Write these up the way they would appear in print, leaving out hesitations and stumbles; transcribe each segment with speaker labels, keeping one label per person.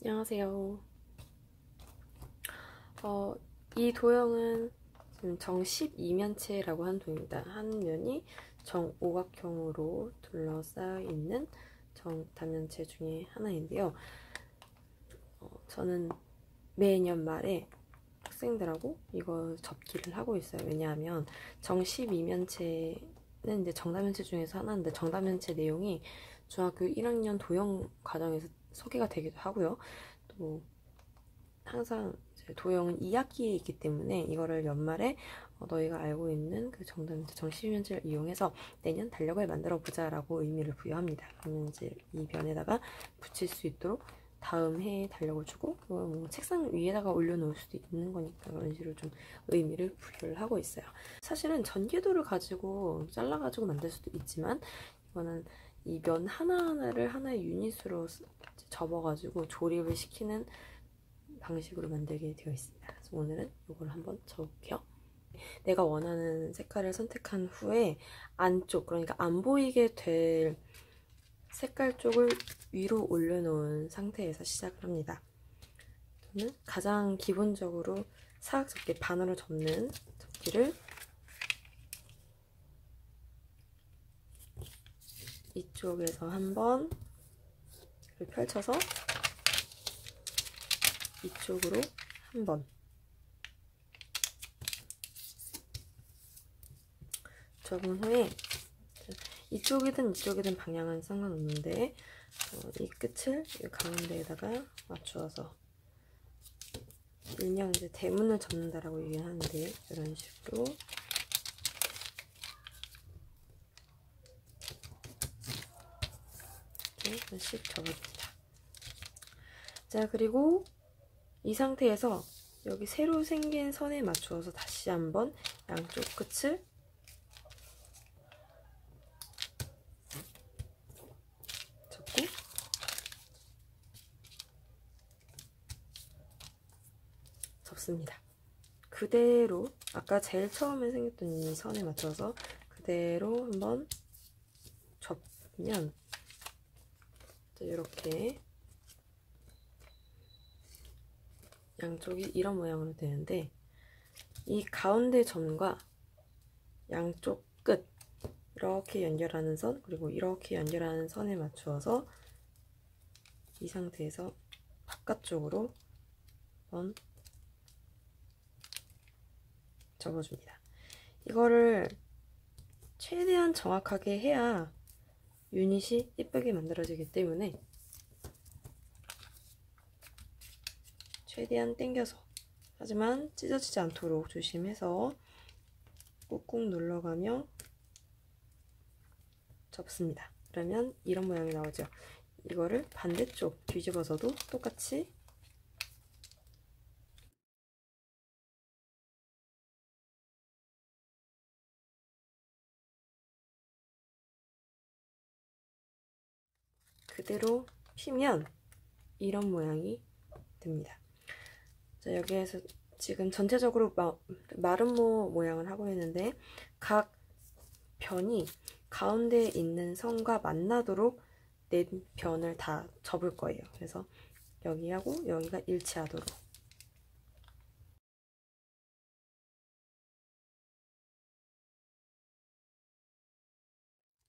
Speaker 1: 안녕하세요. 이 도형은 지금 정 12면체라고 한 도형입니다. 한 면이 정오각형으로 둘러싸여 있는 정다면체 중에 하나인데요. 저는 매년 말에 학생들하고 이거 접기를 하고 있어요. 왜냐하면 정 12면체는 이제 정다면체 중에서 하나인데 정다면체 내용이 중학교 1학년 도형 과정에서 소개가 되기도 하고요. 또 항상 도형은 2학기에 있기 때문에 이거를 연말에 너희가 알고 있는 그 정답면체 정시면체를 이용해서 내년 달력을 만들어 보자 라고 의미를 부여합니다. 그러면 이제 이 변에다가 붙일 수 있도록 다음 해에 달력을 주고 뭐 책상 위에다가 올려놓을 수도 있는 거니까 그런 식으로 좀 의미를 부여를 하고 있어요. 사실은 전개도를 가지고 잘라가지고 만들 수도 있지만 이거는 이 면 하나하나를 하나의 유닛으로 접어가지고 조립을 시키는 방식으로 만들게 되어 있습니다. 그래서 오늘은 이걸 한번 접어볼게요. 내가 원하는 색깔을 선택한 후에 안쪽, 그러니까 안 보이게 될 색깔 쪽을 위로 올려놓은 상태에서 시작을 합니다. 저는 가장 기본적으로 사각 접기, 반으로 접는 접기를 이쪽에서 한번 펼쳐서 이쪽으로 한번 접은 후에 이쪽이든 이쪽이든 방향은 상관없는데 이 끝을 이 가운데에다가 맞추어서 일명 이제 대문을 접는다라고 얘기하는데 이런 식으로 이렇게 하나씩 접어줍니다. 자, 그리고 이 상태에서 여기 새로 생긴 선에 맞추어서 다시 한번 양쪽 끝을 접고 접습니다. 그대로 아까 제일 처음에 생겼던 이 선에 맞춰서 그대로 한번 접으면 이렇게 양쪽이 이런 모양으로 되는데 이 가운데 점과 양쪽 끝 이렇게 연결하는 선 그리고 이렇게 연결하는 선에 맞추어서 이 상태에서 바깥쪽으로 한번 접어줍니다. 이거를 최대한 정확하게 해야 유닛이 예쁘게 만들어지기 때문에 최대한 당겨서, 하지만 찢어지지 않도록 조심해서 꾹꾹 눌러가며 접습니다. 그러면 이런 모양이 나오죠. 이거를 반대쪽 뒤집어서도 똑같이 그대로 피면 이런 모양이 됩니다. 자, 여기에서 지금 전체적으로 마름모 모양을 하고 있는데 각 변이 가운데에 있는 선과 만나도록 네 변을 다 접을 거예요. 그래서 여기하고 여기가 일치하도록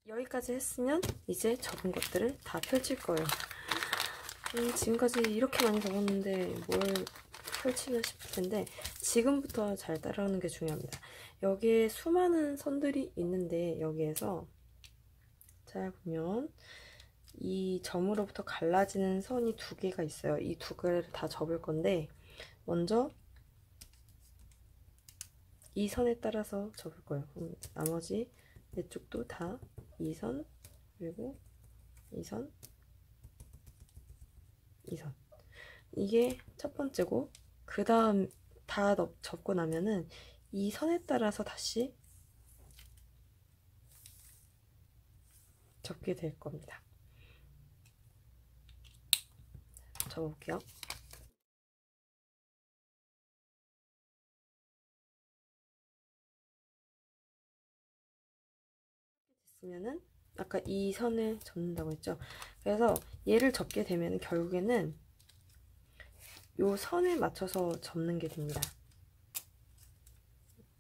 Speaker 1: 여기까지 했으면 이제 접은 것들을 다 펼칠 거예요. 지금까지 이렇게 많이 접었는데 뭘 펼치나 싶을 텐데 지금부터 잘 따라오는 게 중요합니다. 여기에 수많은 선들이 있는데 여기에서 잘 보면 이 점으로부터 갈라지는 선이 두 개가 있어요. 이 두 개를 다 접을 건데 먼저 이 선에 따라서 접을 거예요. 나머지 네 쪽도 다 이 선, 그리고 이 선, 이 선. 이게 첫 번째고 그 다음 다 접고 나면은 이 선에 따라서 다시 접게 될 겁니다. 접어볼게요. 됐으면은 아까 이 선을 접는다고 했죠. 그래서 얘를 접게 되면 결국에는 요 선에 맞춰서 접는 게 됩니다.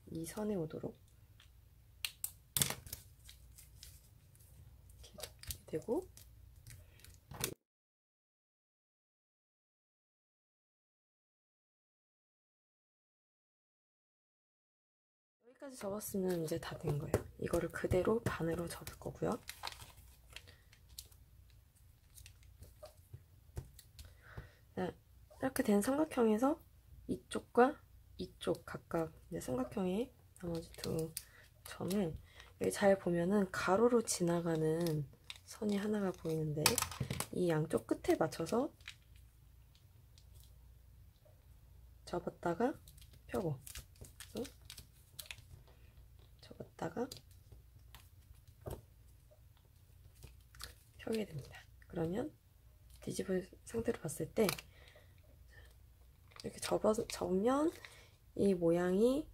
Speaker 1: 이 선에 오도록 이렇게 접게 되고, 여기까지 접었으면 이제 다 된 거예요. 이거를 그대로 반으로 접을 거고요. 이렇게 된 삼각형에서 이쪽과 이쪽 각각 삼각형의 나머지 두 점을 여기 잘 보면은 가로로 지나가는 선이 하나가 보이는데, 이 양쪽 끝에 맞춰서 접었다가 펴고, 접었다가 펴게 됩니다. 그러면 뒤집은 상태로 봤을 때 이렇게 접으면 이 모양이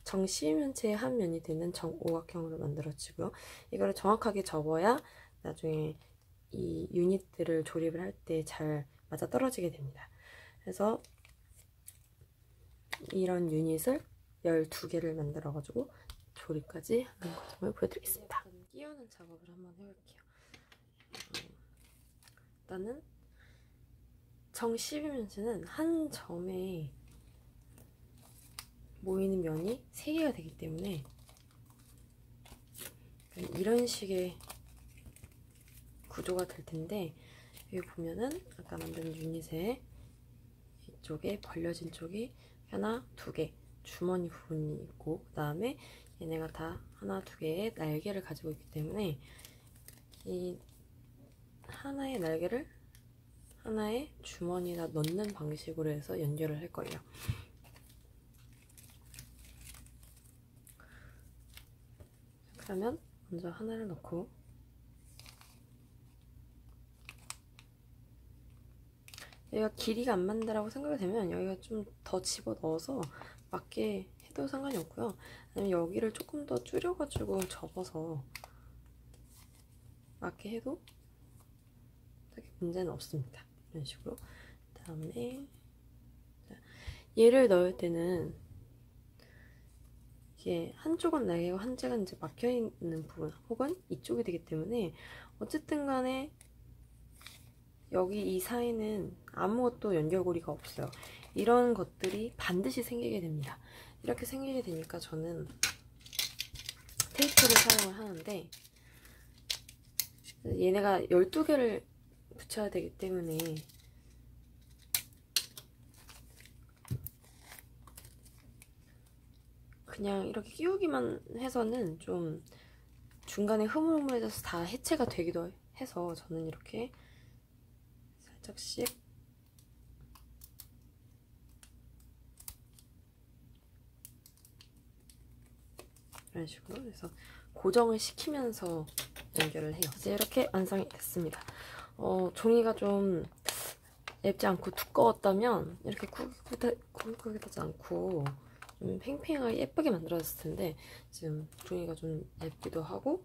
Speaker 1: 정 12면체의 한 면이 되는 정오각형으로 만들어지고요. 이거를 정확하게 접어야 나중에 이 유닛들을 조립을 할 때 잘 맞아 떨어지게 됩니다. 그래서 이런 유닛을 12개를 만들어가지고 조립까지 하는 과정을 보여드리겠습니다. 끼우는 작업을 한번 해볼게요. 일단은 정 12면체는 한 점에 모이는 면이 3개가 되기 때문에 이런 식의 구조가 될 텐데, 여기 보면은 아까 만든 유닛에 이쪽에 벌려진 쪽이 하나, 2개 주머니 부분이 있고, 그 다음에 얘네가 다 하나, 2개의 날개를 가지고 있기 때문에 이 하나의 날개를 하나의 주머니에다 넣는 방식으로 해서 연결을 할 거예요. 그러면 먼저 하나를 넣고, 여기가 길이가 안 맞는다라고 생각이 되면 여기가 좀 더 집어 넣어서 맞게 해도 상관이 없고요. 아니면 여기를 조금 더 줄여가지고 접어서 맞게 해도 딱히 문제는 없습니다. 이런 식으로. 그 다음에 얘를 넣을 때는 이게 한쪽은 날개고 한쪽은 이제 막혀있는 부분 혹은 이쪽이 되기 때문에 어쨌든 간에 여기 이 사이는 아무것도 연결고리가 없어요. 이런 것들이 반드시 생기게 됩니다. 이렇게 생기게 되니까 저는 테이프를 사용을 하는데, 얘네가 12개를 붙여야 되기 때문에 그냥 이렇게 끼우기만 해서는 좀 중간에 흐물흐물해져서 다 해체가 되기도 해서 저는 이렇게 살짝씩 이런 식으로 해서 고정을 시키면서 연결을 해요. 이제 이렇게 완성이 됐습니다. 종이가 좀 얇지 않고 두꺼웠다면 이렇게 굵직굵직하지 않고 좀 팽팽하게 예쁘게 만들어졌을 텐데, 지금 종이가 좀 얇기도 하고,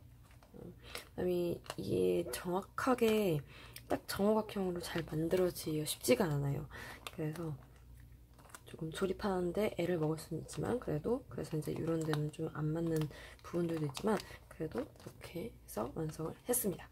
Speaker 1: 그다음에 이게 정확하게 딱 정오각형으로 잘 만들어지기가 쉽지가 않아요. 그래서 조금 조립하는데 애를 먹을 수는 있지만, 그래서 이제 이런 데는 좀 안 맞는 부분들도 있지만, 그래도 이렇게 해서 완성을 했습니다.